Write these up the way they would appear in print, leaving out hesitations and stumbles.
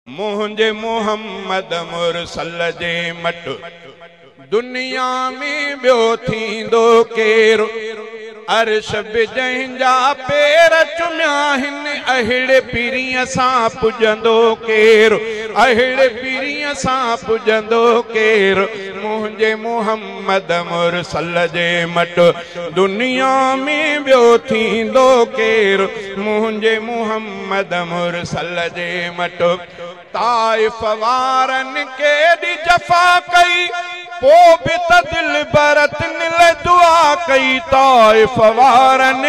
मुझे मोहम्मद मुरसल जे मट दुनिया में बियो थींदो केरु। अर्श बि जंहिंजा पेर चुमिया हिन अहिड़े पीरीअ सां पुॼंदो केरु। अहिड़े पीरीअ सां पुॼंदो केरु। मुझे मोहम्मद मुरसल जे मट दुनिया में बियो थींदो केरु। मुझे मोहम्मद मुरसल जे मट ताइफ वारन केॾी जफ़ा कई पो भी त दिल बरत निल दुआ कई। ताइफ वारन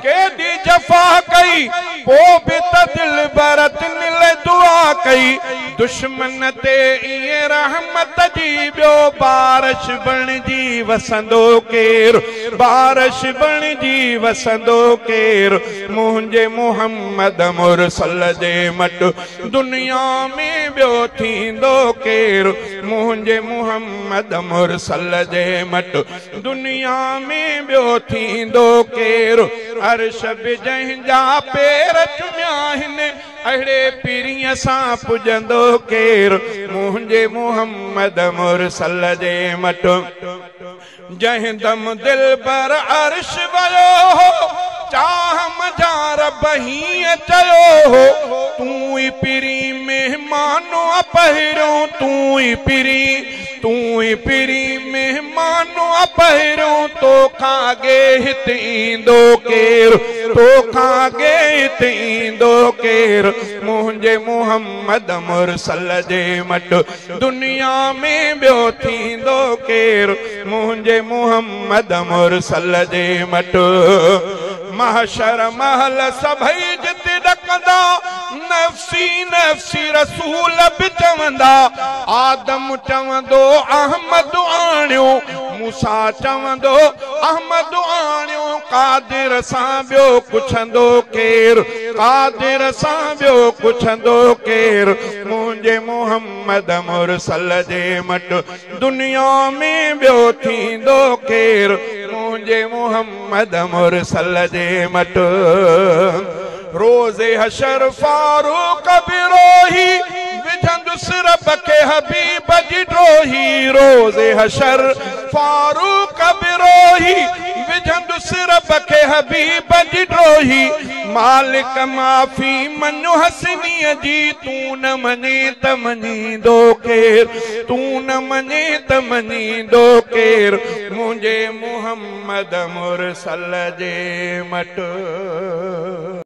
केॾी जफ़ा कई पो भी त दिल बरत निल दुआ कई। दुश्मन ते इए रहमत जी बियो बारिश बणिजी वसंदो केरु। बारिश बणिजी वसंदो केरु। मुझे मोहम्मद मुरसल जे मट दुनिया में बियो थींदो केरु। मुझे मोहम्मद मुरसल जे मट दुनिया में बियो थींदो केरु। अर्श बि जंहिंजा पेर चुमिया हिन अहिड़े पीरीअ सां पुॼंदो केरु। मुझे मोहम्मद मुरसल जे मट जंहिं दम दिल पर अर्श वयो हो चाह मजार बहीअ चयो हो। तू ही पीरी मेहमानो पहिरियों तू ही पीरी मेहमानो पहिरियों तोखां अॻे हिते ईंदो केरु। तोखां अॻे हिते ईंदो केरु। मुझे मोहम्मद मुरसल जे मट दुनिया में बियो थींदो केरु। मुझे मोहम्मद मुरसल जे मट महशर महल सभई जिते ॾकंदा नफ़्सी नफ़्सी रसूल बि चवंदा। आदम चवंदो अहमद आणियो मूसा चवंदो अहमद आणियो। कादिर सां बियो पुछंदो केरु। कादिर सां बियो पुछंदो केरु। मुझे मोहम्मद मुरसल जे मट दुनिया में बियो थींदो केरु। मुझे मोहम्मद मुरसल जे मट रोज़े हशर फारूक बि रोही विझंदुसि रब खे हबीब जी ड्रोही। रोज़े हशर फारूक बि रोही विझंदुसि रब खे हबीब जी ड्रोही। मालिक माफ़ी मञो हसनीअ जी तू न मञे त मञींदो केरु। तू न मञे त मञींदो केरु। मुझे मोहम्मद मुरसल जे मट।